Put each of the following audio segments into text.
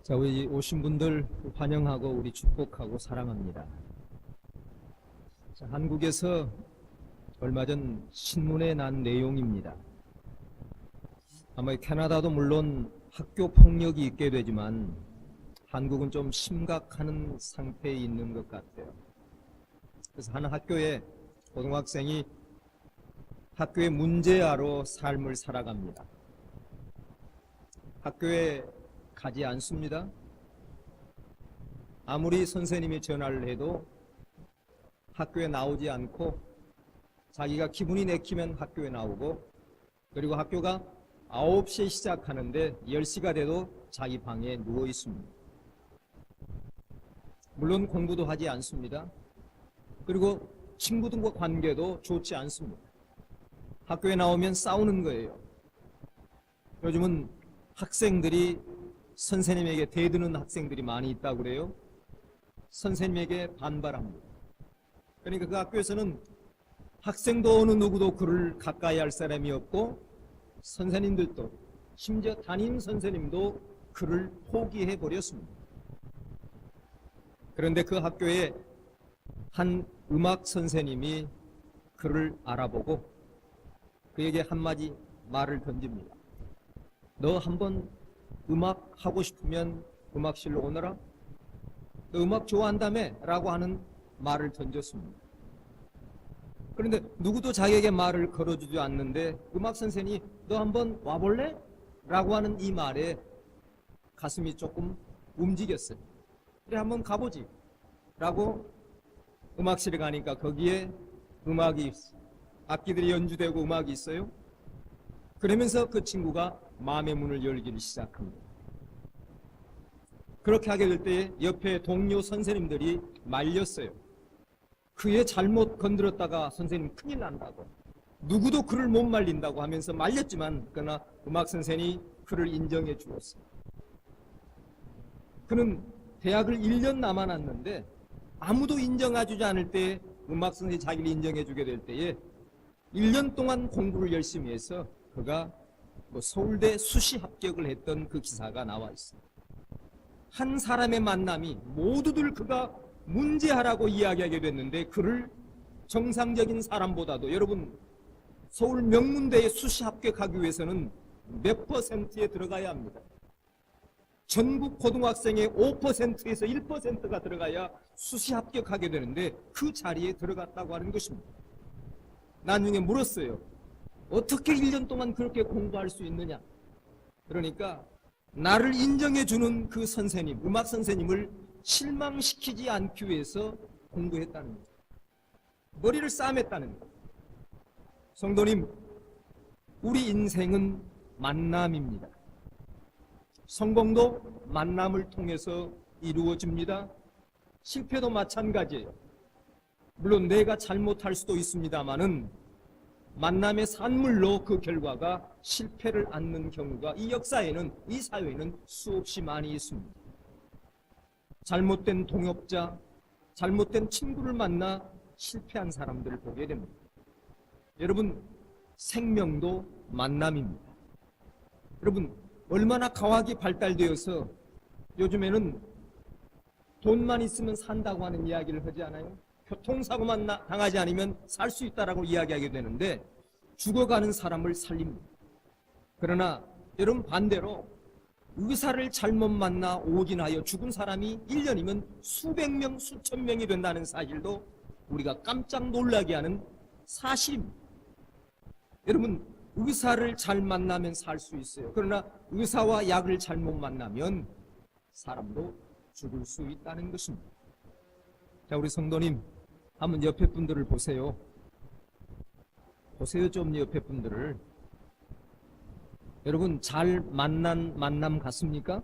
자, 우리 오신 분들 환영하고 우리 축복하고 사랑합니다. 자, 한국에서 얼마 전 신문에 난 내용입니다. 아마 캐나다도 물론 학교 폭력이 있게 되지만 한국은 좀 심각한 상태에 있는 것 같아요. 그래서 한 학교에 고등학생이 학교의 문제아로 삶을 살아갑니다. 학교에 가지 않습니다. 아무리 선생님이 전화를 해도 학교에 나오지 않고 자기가 기분이 내키면 학교에 나오고, 그리고 학교가 9시에 시작하는데 10시가 돼도 자기 방에 누워 있습니다. 물론 공부도 하지 않습니다. 그리고 친구들과 관계도 좋지 않습니다. 학교에 나오면 싸우는 거예요. 요즘은 학생들이 선생님에게 대드는 학생들이 많이 있다고 그래요. 선생님에게 반발합니다. 그러니까 그 학교에서는 학생도 어느 누구도 그를 가까이 할 사람이 없고, 선생님들도 심지어 담임 선생님도 그를 포기해 버렸습니다. 그런데 그 학교에 한 음악 선생님이 그를 알아보고 그에게 한마디 말을 던집니다. 너 한번 음악 하고 싶으면 음악실로 오너라. 너 음악 좋아한다며? 라고 하는 말을 던졌습니다. 그런데 누구도 자기에게 말을 걸어주지 않는데 음악 선생님이 너 한번 와볼래? 라고 하는 이 말에 가슴이 조금 움직였어요. 그래, 한번 가보지. 라고 음악실에 가니까 거기에 음악이 있어요. 악기들이 연주되고 음악이 있어요. 그러면서 그 친구가 마음의 문을 열기를 시작합니다. 그렇게 하게 될 때 옆에 동료 선생님들이 말렸어요. 그의 잘못 건드렸다가 선생님 큰일 난다고, 누구도 그를 못 말린다고 하면서 말렸지만, 그러나 음악 선생님이 그를 인정해 주었어요. 그는 대학을 1년 남아났는데 아무도 인정해주지 않을 때 음악 선생님이 자기를 인정해 주게 될 때에 1년 동안 공부를 열심히 해서 그가 서울대 수시 합격을 했던 그 기사가 나와 있습니다. 한 사람의 만남이 모두들 그가 문제하라고 이야기하게 됐는데, 그를 정상적인 사람보다도, 여러분 서울 명문대에 수시 합격하기 위해서는 몇 퍼센트에 들어가야 합니다. 전국 고등학생의 5%에서 1%가 들어가야 수시 합격하게 되는데 그 자리에 들어갔다고 하는 것입니다. 나중에 물었어요. 어떻게 1년 동안 그렇게 공부할 수 있느냐? 그러니까 나를 인정해주는 그 선생님, 음악 선생님을 실망시키지 않기 위해서 공부했다는 거죠. 머리를 싸맸다는 거죠. 성도님, 우리 인생은 만남입니다. 성공도 만남을 통해서 이루어집니다. 실패도 마찬가지예요. 물론 내가 잘못할 수도 있습니다만은 만남의 산물로 그 결과가 실패를 낳는 경우가 이 역사에는, 이 사회에는 수없이 많이 있습니다. 잘못된 동업자, 잘못된 친구를 만나 실패한 사람들을 보게 됩니다. 여러분, 생명도 만남입니다. 여러분, 얼마나 과학이 발달되어서 요즘에는 돈만 있으면 산다고 하는 이야기를 하지 않아요? 교통사고만 당하지 않으면 살 수 있다라고 이야기하게 되는데 죽어가는 사람을 살립니다. 그러나 여러분, 반대로 의사를 잘못 만나 오진하여 죽은 사람이 1년이면 수백 명, 수천 명이 된다는 사실도 우리가 깜짝 놀라게 하는 사실입니다. 여러분, 의사를 잘 만나면 살 수 있어요. 그러나 의사와 약을 잘못 만나면 사람도 죽을 수 있다는 것입니다. 자, 우리 성도님, 한번 옆에 분들을 보세요. 보세요 좀, 옆에 분들을. 여러분, 잘 만난 만남 같습니까?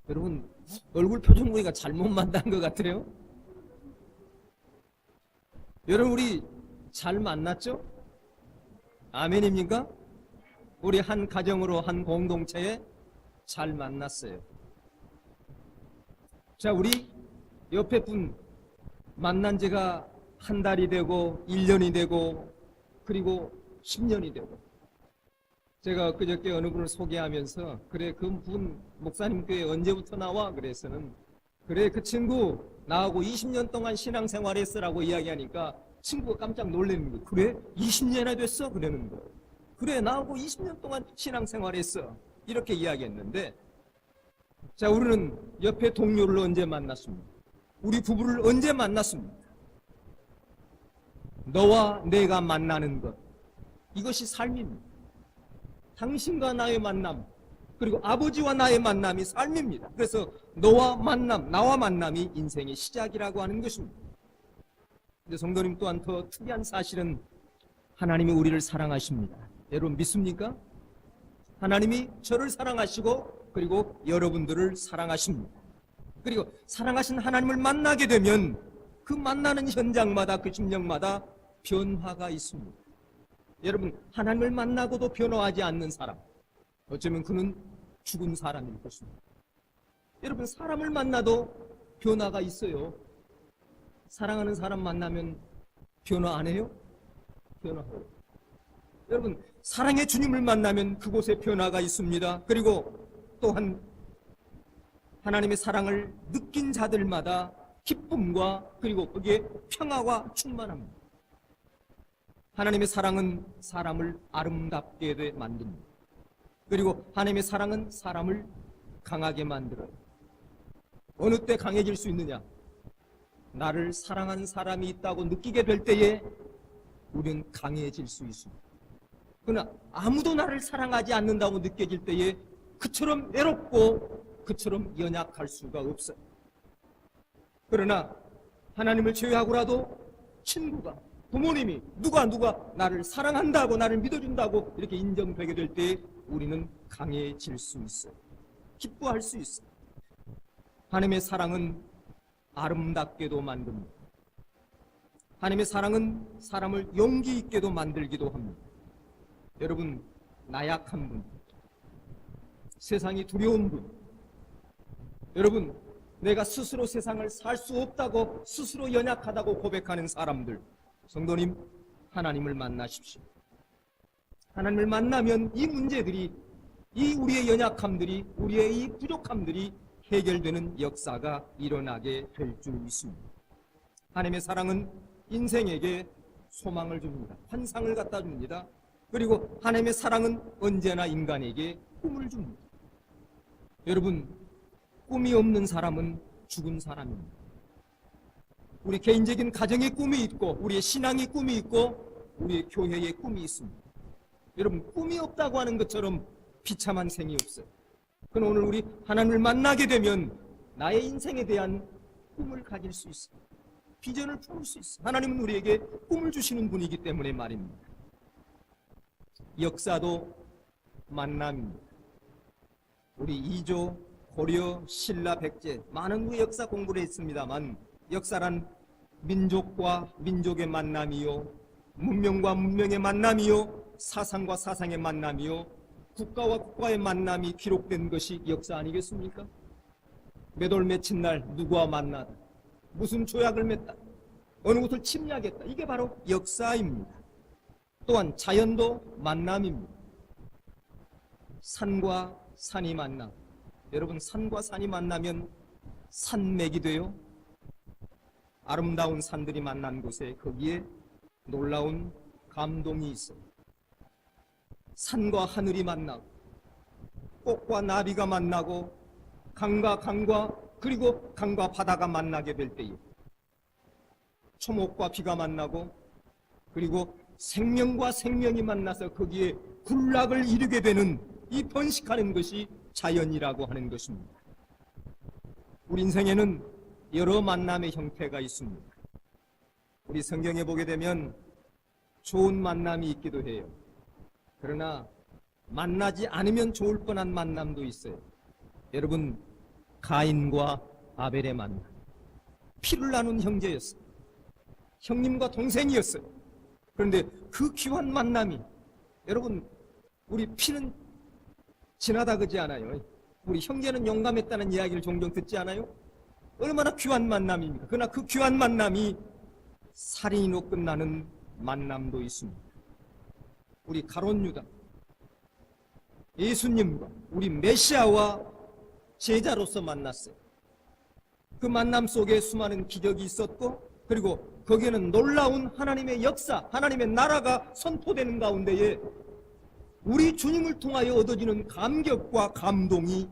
여러분, 얼굴 표정 보니까 잘못 만난 것 같아요. 여러분, 우리 잘 만났죠? 아멘입니까? 우리 한 가정으로, 한 공동체에 잘 만났어요. 자, 우리 옆에 분 만난 지가 한 달이 되고 1년이 되고 그리고 10년이 되고, 제가 그저께 어느 분을 소개하면서 그래 그 분 목사님 교회 언제부터 나와? 그래서는 그래 그 친구 나하고 20년 동안 신앙생활했어라고 이야기하니까 친구가 깜짝 놀라는 거예요. 그래? 20년이나 됐어? 그러는 거예요. 그래 나하고 20년 동안 신앙생활했어 이렇게 이야기했는데, 자 우리는 옆에 동료를 언제 만났습니까? 우리 부부를 언제 만났습니까? 너와 내가 만나는 것, 이것이 삶입니다. 당신과 나의 만남, 그리고 아버지와 나의 만남이 삶입니다. 그래서 너와 만남, 나와 만남이 인생의 시작이라고 하는 것입니다. 근데 성도님 또한 더 특이한 사실은 하나님이 우리를 사랑하십니다. 여러분 믿습니까? 하나님이 저를 사랑하시고 그리고 여러분들을 사랑하십니다. 그리고 사랑하신 하나님을 만나게 되면 그 만나는 현장마다 그 심령마다 변화가 있습니다. 여러분 하나님을 만나고도 변화하지 않는 사람, 어쩌면 그는 죽은 사람일 것입니다. 여러분 사람을 만나도 변화가 있어요. 사랑하는 사람 만나면 변화 안 해요? 변화해요. 여러분 사랑의 주님을 만나면 그곳에 변화가 있습니다. 그리고 또한 하나님의 사랑을 느낀 자들마다 기쁨과 그리고 거기에 평화가 충만합니다. 하나님의 사랑은 사람을 아름답게 만듭니다. 그리고 하나님의 사랑은 사람을 강하게 만들어요. 어느 때 강해질 수 있느냐? 나를 사랑하는 사람이 있다고 느끼게 될 때에 우리는 강해질 수 있습니다. 그러나 아무도 나를 사랑하지 않는다고 느껴질 때에 그처럼 외롭고 그처럼 연약할 수가 없어요. 그러나 하나님을 제외하고라도 친구가, 부모님이 누가 나를 사랑한다고 나를 믿어준다고 이렇게 인정되게 될 때 우리는 강해질 수 있어요. 기뻐할 수 있어요. 하나님의 사랑은 아름답게도 만듭니다. 하나님의 사랑은 사람을 용기 있게도 만들기도 합니다. 여러분 나약한 분, 세상이 두려운 분, 여러분 내가 스스로 세상을 살 수 없다고 스스로 연약하다고 고백하는 사람들, 성도님 하나님을 만나십시오. 하나님을 만나면 이 문제들이, 이 우리의 연약함들이, 우리의 이 부족함들이 해결되는 역사가 일어나게 될 줄 믿습니다. 하나님의 사랑은 인생에게 소망을 줍니다. 환상을 갖다 줍니다. 그리고 하나님의 사랑은 언제나 인간에게 꿈을 줍니다. 여러분 꿈이 없는 사람은 죽은 사람입니다. 우리 개인적인 가정의 꿈이 있고 우리의 신앙의 꿈이 있고 우리의 교회의 꿈이 있습니다. 여러분 꿈이 없다고 하는 것처럼 비참한 생이 없어요. 그럼 오늘 우리 하나님을 만나게 되면 나의 인생에 대한 꿈을 가질 수 있어요. 비전을 품을 수 있어요. 하나님은 우리에게 꿈을 주시는 분이기 때문에 말입니다. 역사도 만남입니다. 우리 이조, 고려, 신라, 백제 많은 우리 역사 공부를 했습니다만 역사란 민족과 민족의 만남이요, 문명과 문명의 만남이요, 사상과 사상의 만남이요, 국가와 국가의 만남이 기록된 것이 역사 아니겠습니까? 몇 월 며칠 날 누구와 만나다, 무슨 조약을 맺다, 어느 곳을 침략했다, 이게 바로 역사입니다. 또한 자연도 만남입니다. 산과 산이 만남, 여러분 산과 산이 만나면 산맥이 돼요. 아름다운 산들이 만난 곳에 거기에 놀라운 감동이 있어요. 산과 하늘이 만나고 꽃과 나비가 만나고 강과 강과 그리고 강과 바다가 만나게 될 때에 초목과 비가 만나고 그리고 생명과 생명이 만나서 거기에 군락을 이루게 되는 이 번식하는 것이 자연이라고 하는 것입니다. 우리 인생에는 여러 만남의 형태가 있습니다. 우리 성경에 보게 되면 좋은 만남이 있기도 해요. 그러나 만나지 않으면 좋을 뻔한 만남도 있어요. 여러분 가인과 아벨의 만남, 피를 나눈 형제였어요. 형님과 동생이었어요. 그런데 그 귀한 만남이, 여러분 우리 피는 지나다 그지 않아요. 우리 형제는 용감했다는 이야기를 종종 듣지 않아요? 얼마나 귀한 만남입니까? 그러나 그 귀한 만남이 살인으로 끝나는 만남도 있습니다. 우리 가롯 유다, 예수님과 우리 메시아와 제자로서 만났어요. 그 만남 속에 수많은 기적이 있었고, 그리고 거기에는 놀라운 하나님의 역사, 하나님의 나라가 선포되는 가운데에 우리 주님을 통하여 얻어지는 감격과 감동이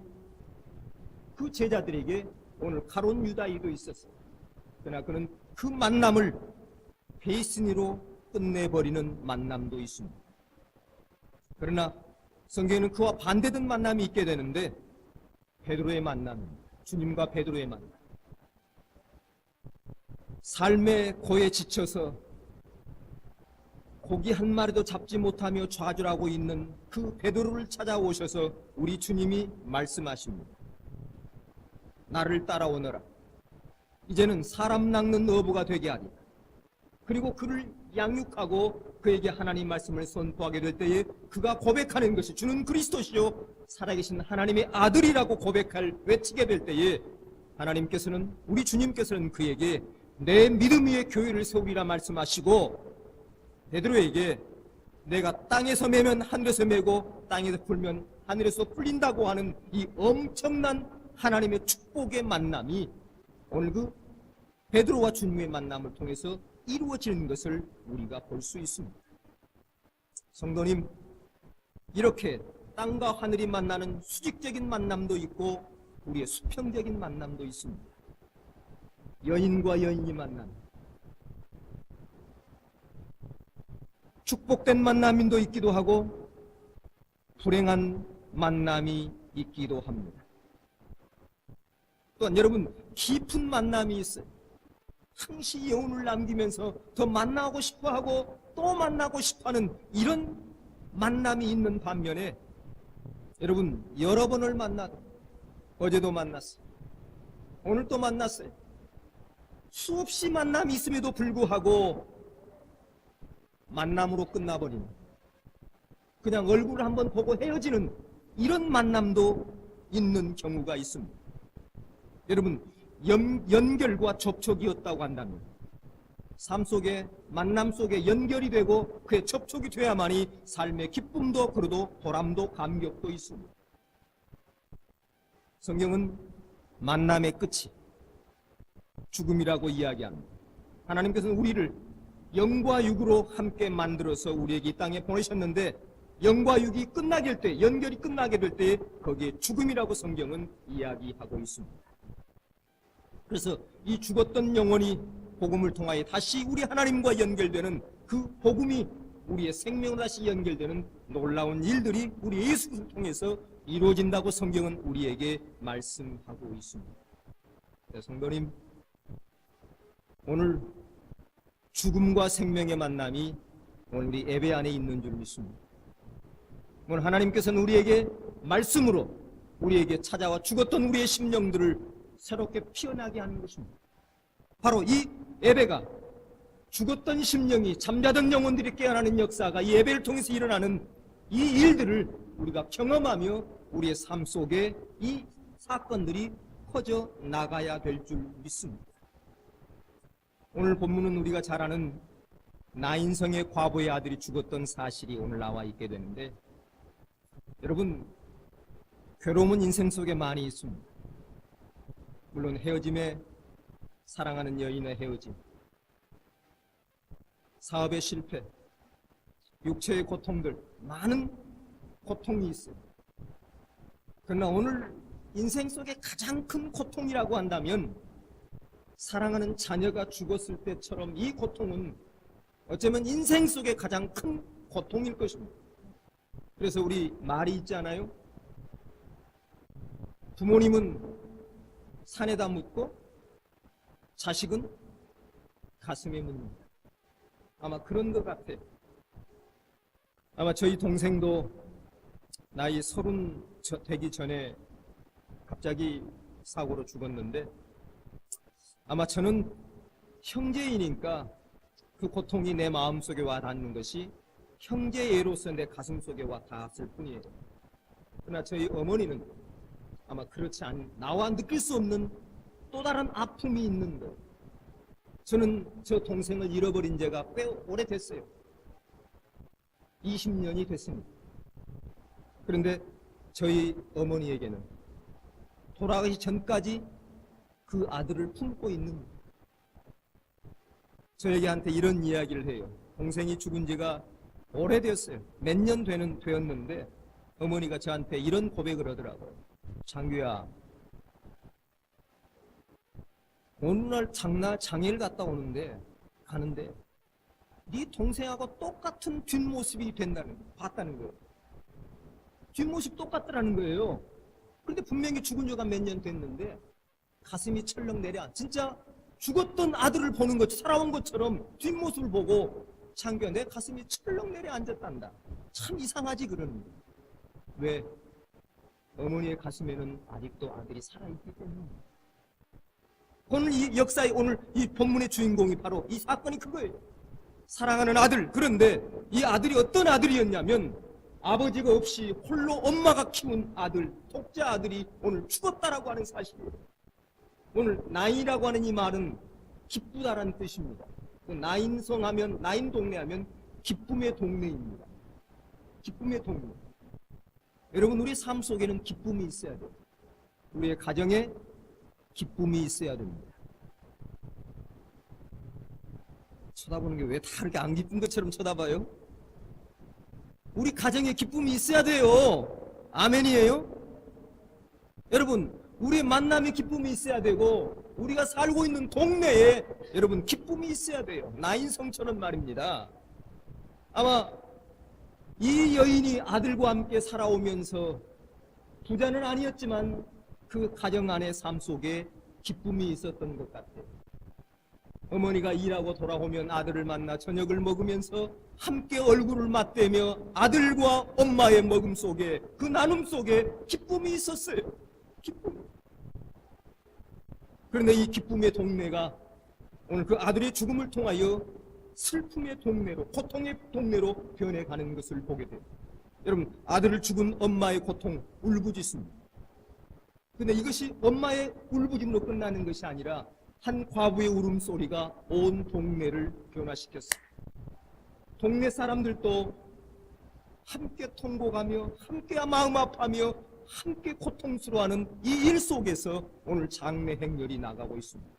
그 제자들에게 오늘 가룟 유다에도 있었어요. 그러나 그는 그 만남을 배신으로 끝내버리는 만남도 있습니다. 그러나 성경에는 그와 반대된 만남이 있게 되는데, 베드로의 만남입니다. 주님과 베드로의 만남. 삶의 고에 지쳐서 고기 한 마리도 잡지 못하며 좌절하고 있는 그 베드로를 찾아오셔서 우리 주님이 말씀하십니다. 나를 따라오너라. 이제는 사람 낚는 어부가 되게 하리라. 그리고 그를 양육하고 그에게 하나님 말씀을 선포하게 될 때에 그가 고백하는 것이 주는 그리스도시요 살아계신 하나님의 아들이라고 외치게 될 때에 하나님께서는, 우리 주님께서는 그에게 내 믿음 위에 교회를 세우리라 말씀하시고, 베드로에게 내가 땅에서 매면 하늘에서 매고 땅에서 풀면 하늘에서 풀린다고 하는 이 엄청난 하나님의 축복의 만남이 오늘 그 베드로와 주님의 만남을 통해서 이루어지는 것을 우리가 볼 수 있습니다. 성도님, 이렇게 땅과 하늘이 만나는 수직적인 만남도 있고 우리의 수평적인 만남도 있습니다. 여인과 여인이 만남, 축복된 만남도 있기도 하고 불행한 만남이 있기도 합니다. 또한 여러분, 깊은 만남이 있어요. 항시 여운을 남기면서 더 만나고 싶어하고 또 만나고 싶어하는 이런 만남이 있는 반면에, 여러분, 여러 번을 만나도, 어제도 만났어요, 오늘 또 만났어요, 수없이 만남이 있음에도 불구하고 만남으로 끝나버리는, 그냥 얼굴을 한번 보고 헤어지는 이런 만남도 있는 경우가 있습니다. 여러분, 연결과 접촉이었다고 한다면, 삶 속에, 만남 속에 연결이 되고 그의 접촉이 돼야만이 삶의 기쁨도, 그래도 보람도 감격도 있습니다. 성경은 만남의 끝이 죽음이라고 이야기합니다. 하나님께서는 우리를 영과 육으로 함께 만들어서 우리에게 이 땅에 보내셨는데, 영과 육이 끝나게 될 때, 연결이 끝나게 될 때 거기에 죽음이라고 성경은 이야기하고 있습니다. 그래서 이 죽었던 영혼이 복음을 통하여 다시 우리 하나님과 연결되는, 그 복음이 우리의 생명으로 다시 연결되는 놀라운 일들이 우리 예수를 통해서 이루어진다고 성경은 우리에게 말씀하고 있습니다. 네, 성도님, 오늘 죽음과 생명의 만남이 오늘 우리 예배 안에 있는 줄 믿습니다. 오늘 하나님께서는 우리에게 말씀으로 우리에게 찾아와 죽었던 우리의 심령들을 새롭게 피어나게 하는 것입니다. 바로 이 예배가 죽었던 심령이, 잠자던 영혼들이 깨어나는 역사가 이 예배를 통해서 일어나는 이 일들을 우리가 경험하며 우리의 삶 속에 이 사건들이 퍼져 나가야 될 줄 믿습니다. 오늘 본문은 우리가 잘 아는 나인성의 과부의 아들이 죽었던 사실이 오늘 나와 있게 되는데, 여러분, 괴로움은 인생 속에 많이 있습니다. 물론 헤어짐에, 사랑하는 여인의 헤어짐, 사업의 실패, 육체의 고통들, 많은 고통이 있어요. 그러나 오늘 인생 속에 가장 큰 고통이라고 한다면, 사랑하는 자녀가 죽었을 때처럼 이 고통은 어쩌면 인생 속에 가장 큰 고통일 것입니다. 그래서 우리 말이 있지 않아요? 부모님은 산에다 묻고 자식은 가슴에 묻는다. 아마 그런 것 같아요. 아마 저희 동생도 나이 30 되기 전에 갑자기 사고로 죽었는데, 아마 저는 형제이니까 그 고통이 내 마음속에 와 닿는 것이 형제애로서 내 가슴속에 와 닿았을 뿐이에요. 그러나 저희 어머니는 아마 그렇지 않은, 나와 느낄 수 없는 또 다른 아픔이 있는 것. 저는 저 동생을 잃어버린 지가 꽤 오래됐어요. 20년이 됐습니다. 그런데 저희 어머니에게는 돌아가기 전까지 그 아들을 품고 있는, 저에게한테 이런 이야기를 해요. 동생이 죽은 지가 오래되었어요. 몇 년 되었는데 어머니가 저한테 이런 고백을 하더라고요. 장규야, 어느 날 장애를 갔다 가는데 네 동생하고 똑같은 뒷모습이 봤다는 거예요. 뒷모습 똑같더라는 거예요. 그런데 분명히 죽은 지가 몇 년 됐는데 가슴이 철렁 내려. 진짜 죽었던 아들을 보는 것, 살아온 것처럼 뒷모습을 보고 장규야, 내 가슴이 철렁 내려 앉았단다. 참 이상하지 그러는 거예요. 왜? 어머니의 가슴에는 아직도 아들이 살아있기 때문에. 오늘 이 역사의, 오늘 이 본문의 주인공이 바로 이 사건이 그거예요. 사랑하는 아들. 그런데 이 아들이 어떤 아들이었냐면 아버지가 없이 홀로 엄마가 키운 아들, 독자 아들이 오늘 죽었다라고 하는 사실이에요. 오늘 나인이라고 하는 이 말은 기쁘다라는 뜻입니다. 나인성 하면, 나인 동네 하면 기쁨의 동네입니다. 기쁨의 동네. 여러분, 우리 삶 속에는 기쁨이 있어야 돼요. 우리의 가정에 기쁨이 있어야 됩니다. 쳐다보는 게 왜 다 이렇게 안 기쁜 것처럼 쳐다봐요? 우리 가정에 기쁨이 있어야 돼요. 아멘이에요? 여러분, 우리의 만남에 기쁨이 있어야 되고 우리가 살고 있는 동네에 여러분 기쁨이 있어야 돼요. 나인성처럼 말입니다. 아마 이 여인이 아들과 함께 살아오면서 부자는 아니었지만 그 가정 안의 삶 속에 기쁨이 있었던 것 같아요. 어머니가 일하고 돌아오면 아들을 만나 저녁을 먹으면서 함께 얼굴을 맞대며 아들과 엄마의 먹음 속에, 그 나눔 속에 기쁨이 있었어요. 기쁨. 그런데 이 기쁨의 동네가 오늘 그 아들의 죽음을 통하여 슬픔의 동네로, 고통의 동네로 변해가는 것을 보게 돼요. 여러분, 아들을 죽은 엄마의 고통, 울부짖습니다. 그런데 이것이 엄마의 울부짖음으로 끝나는 것이 아니라 한 과부의 울음소리가 온 동네를 변화시켰어요. 동네 사람들도 함께 통곡하며 함께 마음 아파하며 함께 고통스러워하는 이 일 속에서 오늘 장례 행렬이 나가고 있습니다.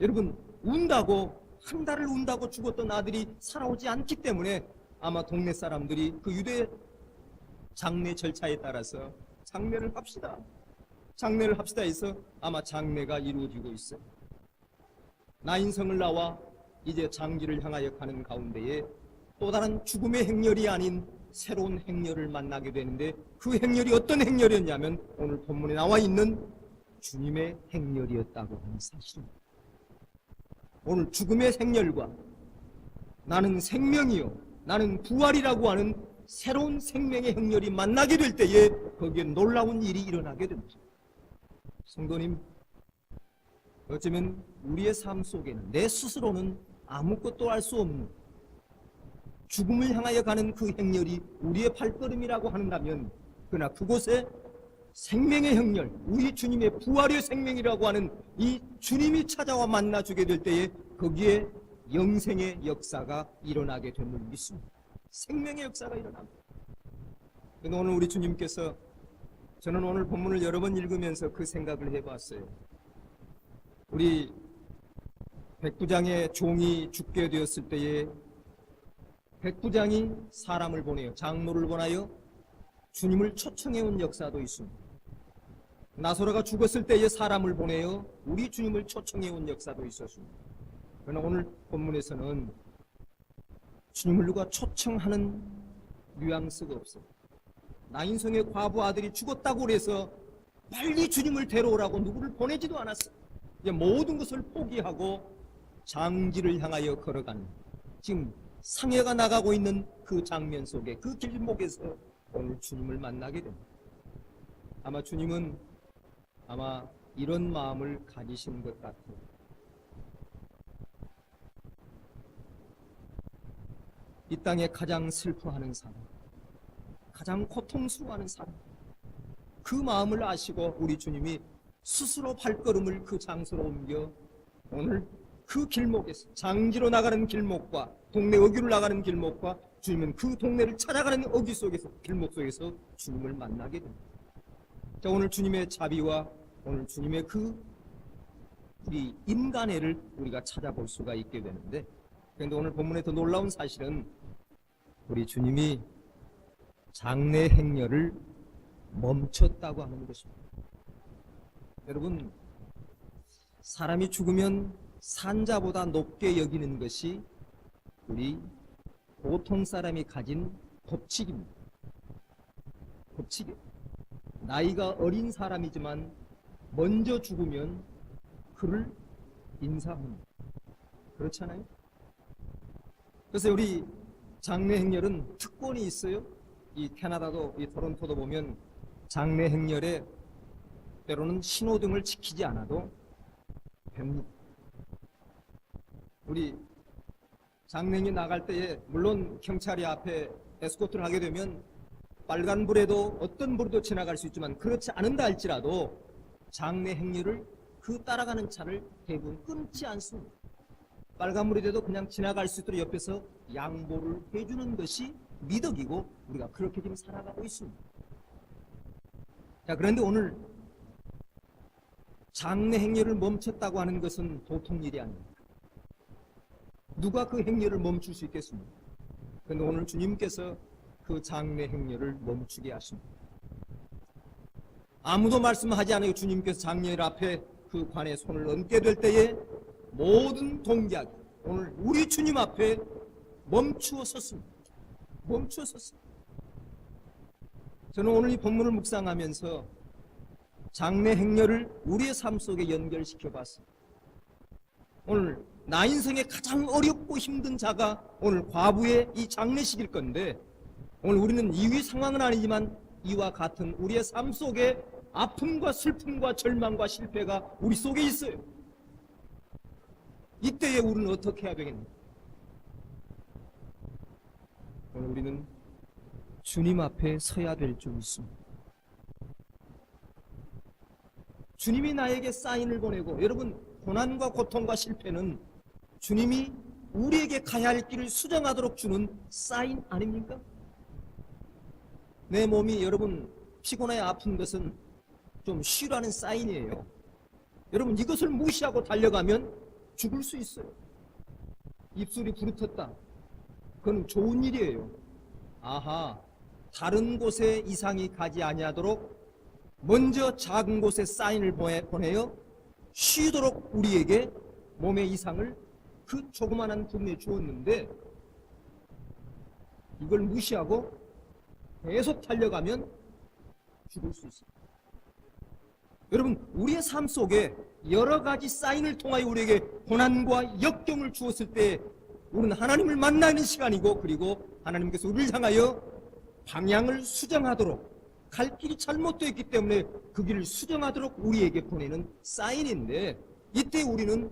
여러분, 운다고, 한 달을 운다고 죽었던 아들이 살아오지 않기 때문에 아마 동네 사람들이 그 유대 장례 절차에 따라서 장례를 합시다 해서 아마 장례가 이루어지고 있어요. 나인성을 나와 이제 장지를 향하여 가는 가운데에 또 다른 죽음의 행렬이 아닌 새로운 행렬을 만나게 되는데, 그 행렬이 어떤 행렬이었냐면 오늘 본문에 나와 있는 주님의 행렬이었다고 하는 사실입니다. 오늘 죽음의 행렬과 나는 생명이요, 나는 부활이라고 하는 새로운 생명의 행렬이 만나게 될 때에 거기에 놀라운 일이 일어나게 됩니다. 성도님, 어쩌면 우리의 삶 속에는 내 스스로는 아무것도 할 수 없는 죽음을 향하여 가는 그 행렬이 우리의 발걸음이라고 한다면, 그러나 그곳에 생명의 행렬, 우리 주님의 부활의 생명이라고 하는 이 주님이 찾아와 만나주게 될 때에 거기에 영생의 역사가 일어나게 됨을 믿습니다. 생명의 역사가 일어납니다. 그런데 오늘 우리 주님께서, 저는 오늘 본문을 여러 번 읽으면서 그 생각을 해봤어요. 우리 백부장의 종이 죽게 되었을 때에 백부장이 사람을 보내요. 장로를 보내요. 주님을 초청해온 역사도 있습니다. 나사로가 죽었을 때에 사람을 보내요. 우리 주님을 초청해온 역사도 있었습니다. 그러나 오늘 본문에서는 주님을 누가 초청하는 뉘앙스가 없어요. 나인성의 과부 아들이 죽었다고 그래서 빨리 주님을 데려오라고 누구를 보내지도 않았어요. 이제 모든 것을 포기하고 장지를 향하여 걸어가는, 지금 상해가 나가고 있는 그 장면 속에, 그 길목에서 오늘 주님을 만나게 됩니다. 아마 주님은 이런 마음을 가지신 것 같아요. 이 땅에 가장 슬퍼하는 사람, 가장 고통스러워하는 사람, 그 마음을 아시고 우리 주님이 스스로 발걸음을 그 장소로 옮겨 오늘 그 길목에서, 장지로 나가는 길목과 동네 어귀로 나가는 길목과 주님은 그 동네를 찾아가는 어귀 속에서, 길목 속에서 주님을 만나게 됩니다. 자, 오늘 주님의 자비와 오늘 주님의 그 우리 인간애를 우리가 찾아볼 수가 있게 되는데, 그런데 오늘 본문의 더 놀라운 사실은 우리 주님이 장래 행렬을 멈췄다고 하는 것입니다. 여러분, 사람이 죽으면 산자보다 높게 여기는 것이 우리 보통 사람이 가진 법칙입니다. 법칙이에요. 나이가 어린 사람이지만 먼저 죽으면 그를 인사합니다. 그렇잖아요? 그래서 우리 장례 행렬은 특권이 있어요. 이 캐나다도, 이 토론토도 보면 장례 행렬에 때로는 신호등을 지키지 않아도 됩니다. 우리 장례행렬 나갈 때에 물론 경찰이 앞에 에스코트를 하게 되면 빨간불에도 어떤 불도 지나갈 수 있지만 그렇지 않은다 할지라도 장례 행렬을 그 따라가는 차를 대부분 끊지 않습니다. 빨간불이 돼도 그냥 지나갈 수 있도록 옆에서 양보를 해주는 것이 미덕이고 우리가 그렇게 지금 살아가고 있습니다. 자, 그런데 오늘 장례 행렬을 멈췄다고 하는 것은 보통 일이 아닙니다. 누가 그 행렬을 멈출 수 있겠습니까? 그런데 오늘 주님께서 그 장례 행렬을 멈추게 하십니다. 아무도 말씀하지 않아요. 주님께서 장례일 앞에 그 관에 손을 얹게 될 때에 모든 동작이 오늘 우리 주님 앞에 멈추어 섰습니다. 멈추어 섰습니다. 저는 오늘 이 본문을 묵상하면서 장례 행렬을 우리의 삶 속에 연결시켜 봤습니다. 오늘 나 인생에 가장 어렵고 힘든 자가 오늘 과부의 이 장례식일 건데, 오늘 우리는 이 상황은 아니지만 이와 같은 우리의 삶 속에 아픔과 슬픔과 절망과 실패가 우리 속에 있어요. 이때에 우리는 어떻게 해야 되겠는가? 오늘 우리는 주님 앞에 서야 될 줄 믿습니다. 주님이 나에게 사인을 보내고, 여러분, 고난과 고통과 실패는 주님이 우리에게 가야 할 길을 수정하도록 주는 사인 아닙니까? 내 몸이 여러분 피곤해 아픈 것은 좀 쉬라는 사인이에요. 여러분, 이것을 무시하고 달려가면 죽을 수 있어요. 입술이 부르텄다. 그건 좋은 일이에요. 아하, 다른 곳에 이상이 가지 아니하도록 먼저 작은 곳에 사인을 보내어 쉬도록 우리에게 몸의 이상을 그 조그만한 부분에 주었는데, 이걸 무시하고 계속 달려가면 죽을 수 있습니다. 여러분, 우리의 삶 속에 여러 가지 사인을 통하여 우리에게 고난과 역경을 주었을 때 우리는 하나님을 만나는 시간이고, 그리고 하나님께서 우리를 향하여 방향을 수정하도록, 갈 길이 잘못되어 있기 때문에 그 길을 수정하도록 우리에게 보내는 사인인데, 이때 우리는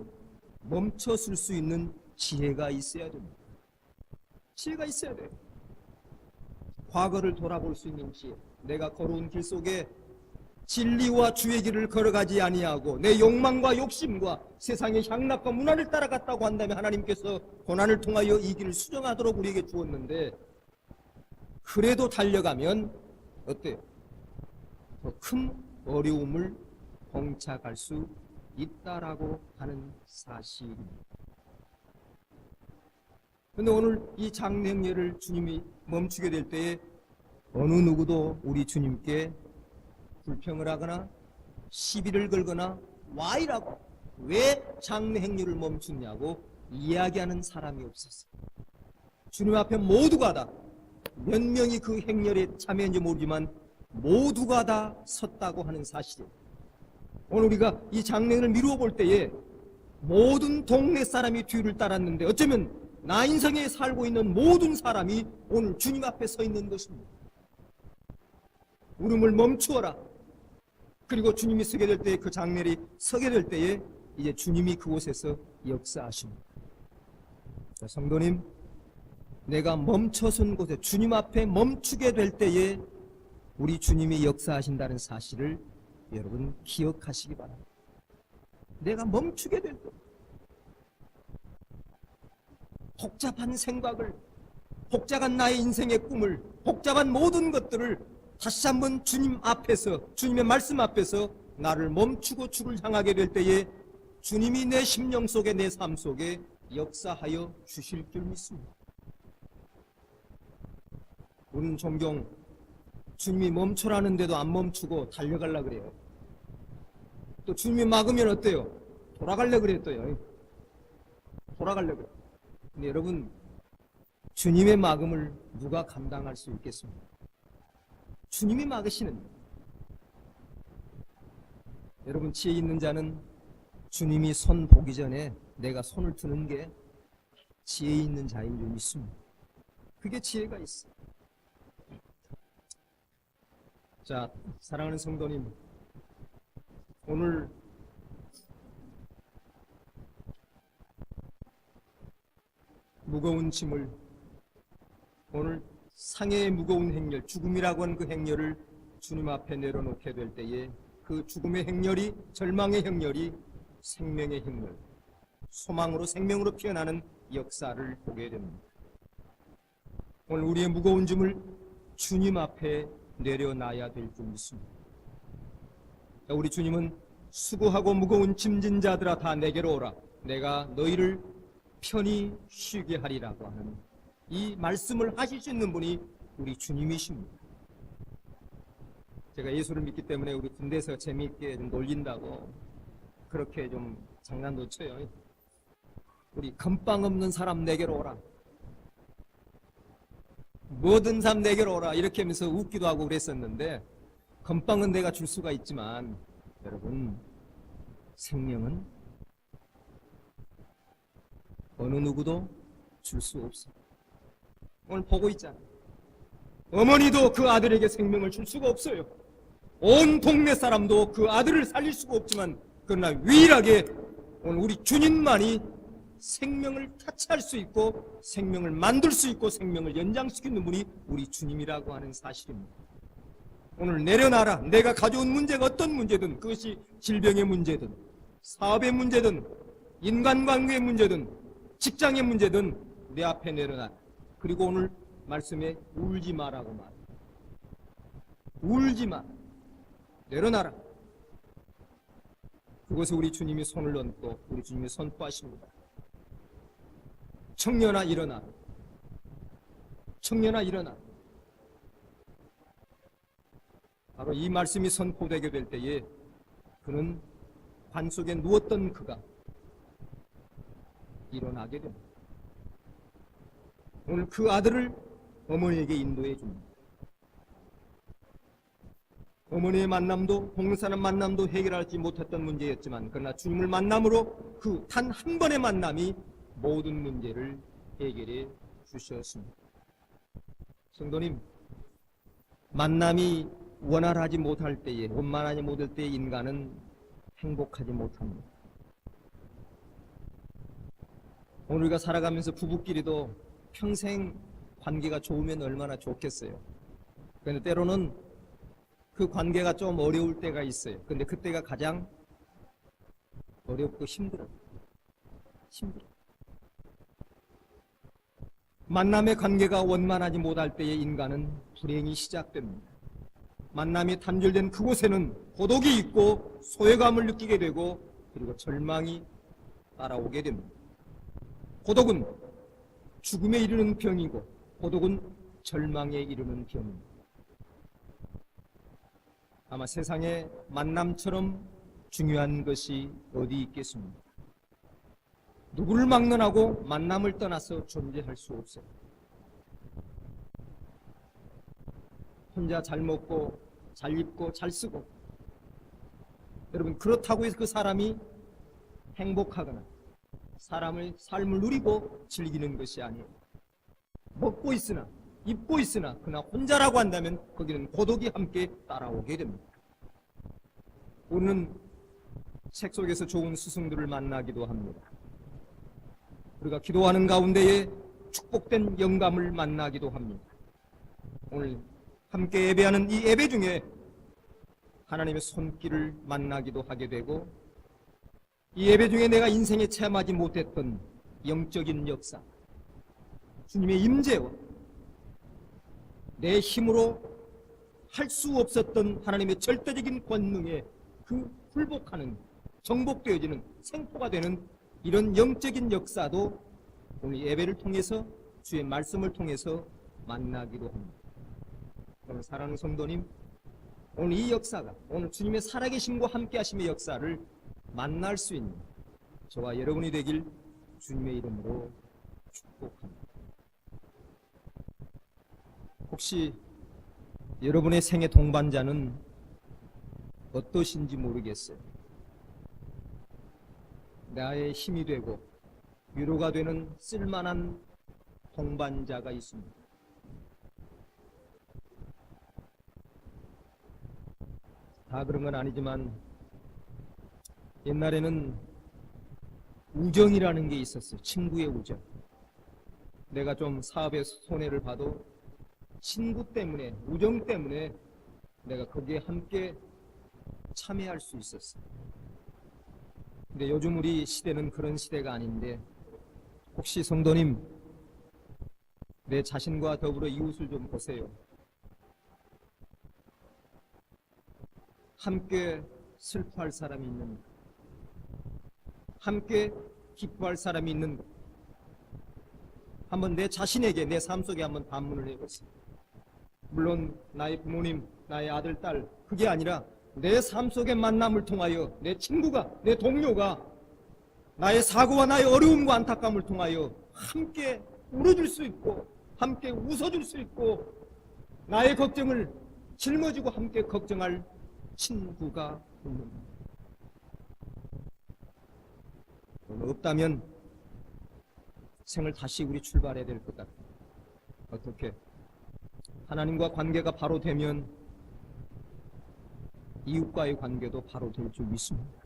멈춰설 수 있는 지혜가 있어야 됩니다. 지혜가 있어야 돼요. 과거를 돌아볼 수 있는 지혜. 내가 걸어온 길 속에 진리와 주의 길을 걸어가지 아니하고 내 욕망과 욕심과 세상의 향락과 문화를 따라갔다고 한다면 하나님께서 고난을 통하여 이 길을 수정하도록 우리에게 주었는데, 그래도 달려가면 어때요? 더 큰 어려움을 봉착할 수 있다라고 하는 사실입니다. 그런데 오늘 이 장례행렬을 주님이 멈추게 될 때에 어느 누구도 우리 주님께 불평을 하거나 시비를 걸거나 와이라고, 왜 장례행렬을 멈추냐고 이야기하는 사람이 없었어요. 주님 앞에 모두가 다, 몇 명이 그 행렬에 참여했는지 모르지만 모두가 다 섰다고 하는 사실이에요. 오늘 우리가 이 장례를 미루어 볼 때에 모든 동네 사람이 뒤를 따랐는데, 어쩌면 나 인생에 살고 있는 모든 사람이 오늘 주님 앞에 서 있는 것입니다. 울음을 멈추어라. 그리고 주님이 서게 될 때에, 그 장례를 서게 될 때에 이제 주님이 그곳에서 역사하십니다. 자, 성도님, 내가 멈춰선 곳에 주님 앞에 멈추게 될 때에 우리 주님이 역사하신다는 사실을 여러분 기억하시기 바랍니다. 내가 멈추게 될 때, 복잡한 생각을, 복잡한 나의 인생의 꿈을, 복잡한 모든 것들을 다시 한번 주님 앞에서, 주님의 말씀 앞에서 나를 멈추고 주를 향하게 될 때에 주님이 내 심령 속에, 내 삶 속에 역사하여 주실 줄 믿습니다. 우리는 종종 주님이 멈추라는데도 안 멈추고 달려가려고 그래요. 또 주님이 막으면 어때요? 돌아가려고 그래요. 또요. 돌아가려고 그래요. 근데 여러분, 주님의 막음을 누가 감당할 수 있겠습니까? 주님이 막으시는 거예요. 여러분, 지혜 있는 자는 주님이 손 보기 전에 내가 손을 드는 게 지혜 있는 자인 줄 믿습니다. 그게 지혜가 있어요. 자, 사랑하는 성도님, 오늘 무거운 짐을, 오늘 상해의 무거운 행렬, 죽음이라고 하는 그 행렬을 주님 앞에 내려놓게 될 때에 그 죽음의 행렬이, 절망의 행렬이 생명의 행렬, 소망으로, 생명으로 피어나는 역사를 보게 됩니다. 오늘 우리의 무거운 짐을 주님 앞에 내려놔야 될 줄 믿습니다. 우리 주님은 수고하고 무거운 짐진 자들아 다 내게로 오라, 내가 너희를 편히 쉬게 하리라고 하는 이 말씀을 하실 수 있는 분이 우리 주님이십니다. 제가 예수를 믿기 때문에 우리 군대에서 재미있게 좀 놀린다고 그렇게 좀 장난도 쳐요. 우리 건빵 없는 사람 내게로 오라, 모든 사람 내게로 오라, 이렇게 하면서 웃기도 하고 그랬었는데, 건빵은 내가 줄 수가 있지만 여러분, 생명은 어느 누구도 줄 수 없어요. 오늘 보고 있잖아요. 어머니도 그 아들에게 생명을 줄 수가 없어요. 온 동네 사람도 그 아들을 살릴 수가 없지만, 그러나 유일하게 오늘 우리 주님만이 생명을 타치할 수 있고 생명을 만들 수 있고 생명을 연장시키는 분이 우리 주님이라고 하는 사실입니다. 오늘 내려놔라. 내가 가져온 문제가 어떤 문제든, 그것이 질병의 문제든 사업의 문제든 인간관계의 문제든 직장의 문제든 내 앞에 내려놔. 그리고 오늘 말씀에 울지 마라고 말해요. 울지 마. 내려놔라. 그곳에 우리 주님이 손을 얹고 우리 주님이 선포하십니다. 청년아 일어나. 청년아 일어나. 바로 이 말씀이 선포되게 될 때에 그는 관 속에 누웠던 그가 일어나게 됩니다. 오늘 그 아들을 어머니에게 인도해 줍니다. 어머니의 만남도, 복사는 만남도 해결하지 못했던 문제였지만, 그러나 주님을 만남으로 그 단 한 번의 만남이 모든 문제를 해결해 주셨습니다. 성도님, 만남이 원활하지 못할 때에, 원만하지 못할 때에 인간은 행복하지 못합니다. 오늘 우리가 살아가면서 부부끼리도 평생 관계가 좋으면 얼마나 좋겠어요. 그런데 때로는 그 관계가 좀 어려울 때가 있어요. 그런데 그때가 가장 어렵고 힘들어요. 만남의 관계가 원만하지 못할 때에 인간은 불행이 시작됩니다. 만남이 단절된 그곳에는 고독이 있고 소외감을 느끼게 되고 그리고 절망이 따라오게 됩니다. 고독은 죽음에 이르는 병이고 고독은 절망에 이르는 병입니다. 아마 세상에 만남처럼 중요한 것이 어디 있겠습니까? 누구를 막론하고 만남을 떠나서 존재할 수 없어요. 혼자 잘 먹고 잘 입고 잘 쓰고, 여러분 그렇다고 해서 그 사람이 행복하거나 삶을 누리고 즐기는 것이 아니에요. 먹고 있으나 입고 있으나 그러나 혼자라고 한다면 거기는 고독이 함께 따라오게 됩니다. 우리는 책 속에서 좋은 스승들을 만나기도 합니다. 우리가 기도하는 가운데에 축복된 영감을 만나기도 합니다. 오늘 함께 예배하는 이 예배 중에 하나님의 손길을 만나기도 하게 되고, 이 예배 중에 내가 인생에 체험하지 못했던 영적인 역사, 주님의 임재와 내 힘으로 할 수 없었던 하나님의 절대적인 권능에 그 굴복하는, 정복되어지는, 생포가 되는 이런 영적인 역사도 오늘 예배를 통해서, 주의 말씀을 통해서 만나기도 합니다. 오늘 사랑하는 성도님, 오늘 이 역사가, 오늘 주님의 살아계심과 함께 하심의 역사를 만날 수 있는 저와 여러분이 되길 주님의 이름으로 축복합니다. 혹시 여러분의 생애 동반자는 어떠신지 모르겠어요. 나의 힘이 되고 위로가 되는 쓸만한 동반자가 있습니다. 다 그런 건 아니지만 옛날에는 우정이라는 게 있었어요. 친구의 우정. 내가 좀 사업에 손해를 봐도 친구 때문에, 우정 때문에 내가 거기에 함께 참여할 수 있었어요. 근데 요즘 우리 시대는 그런 시대가 아닌데, 혹시 성도님, 내 자신과 더불어 이웃을 좀 보세요. 함께 슬퍼할 사람이 있는가? 함께 기뻐할 사람이 있는가? 한번 내 자신에게, 내 삶 속에 한번 반문을 해보세요. 물론 나의 부모님, 나의 아들, 딸, 그게 아니라 내 삶 속의 만남을 통하여 내 친구가, 내 동료가 나의 사고와 나의 어려움과 안타까움을 통하여 함께 울어줄 수 있고, 함께 웃어줄 수 있고, 나의 걱정을 짊어지고 함께 걱정할 친구가 있는가? 없다면 생을 다시 우리 출발해야 될 것 같아요. 어떻게? 하나님과 관계가 바로 되면 이웃과의 관계도 바로 될 줄 믿습니다.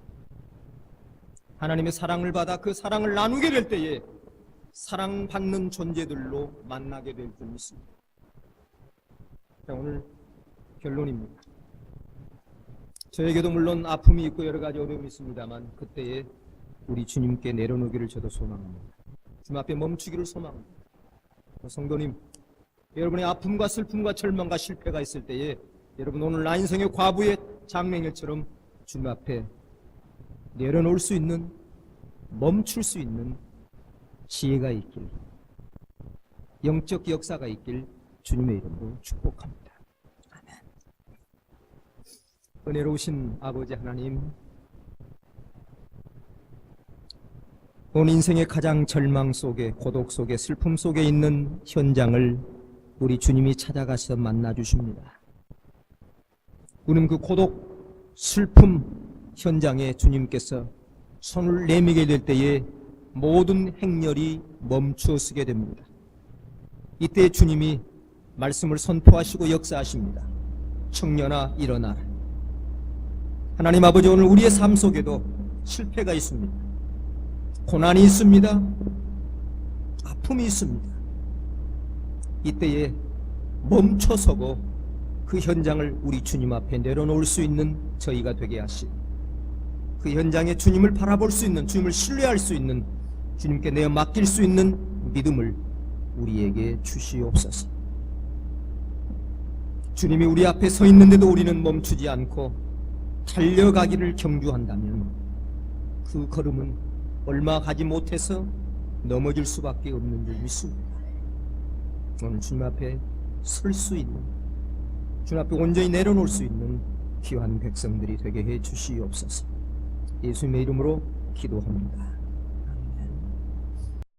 하나님의 사랑을 받아 그 사랑을 나누게 될 때에 사랑받는 존재들로 만나게 될 줄 믿습니다. 자, 오늘 결론입니다. 저에게도 물론 아픔이 있고 여러 가지 어려움이 있습니다만 그때에 우리 주님께 내려놓기를 저도 소망합니다. 주님 앞에 멈추기를 소망합니다. 성도님, 여러분의 아픔과 슬픔과 절망과 실패가 있을 때에 여러분 오늘 나 인생의 과부의 장맹일처럼 주님 앞에 내려놓을 수 있는, 멈출 수 있는 지혜가 있길, 영적 역사가 있길 주님의 이름으로 축복합니다. 아멘. 은혜로우신 아버지 하나님, 온 인생의 가장 절망 속에, 고독 속에, 슬픔 속에 있는 현장을 우리 주님이 찾아가서 만나 주십니다. 우리는 그 고독, 슬픔 현장에 주님께서 손을 내미게 될 때에 모든 행렬이 멈추어 서게 됩니다. 이때 주님이 말씀을 선포하시고 역사하십니다. 청년아 일어나라. 하나님 아버지, 오늘 우리의 삶 속에도 실패가 있습니다. 고난이 있습니다. 아픔이 있습니다. 이때에 멈춰서고 그 현장을 우리 주님 앞에 내려놓을 수 있는 저희가 되게 하시고, 그 현장에 주님을 바라볼 수 있는, 주님을 신뢰할 수 있는, 주님께 내어 맡길 수 있는 믿음을 우리에게 주시옵소서. 주님이 우리 앞에 서 있는데도 우리는 멈추지 않고 달려가기를 경주한다면 그 걸음은 얼마 가지 못해서 넘어질 수밖에 없는 줄 믿습니다. 오늘 주님 앞에 설 수 있는, 주님 앞에 온전히 내려놓을 수 있는 귀한 백성들이 되게 해 주시옵소서. 예수님의 이름으로 기도합니다.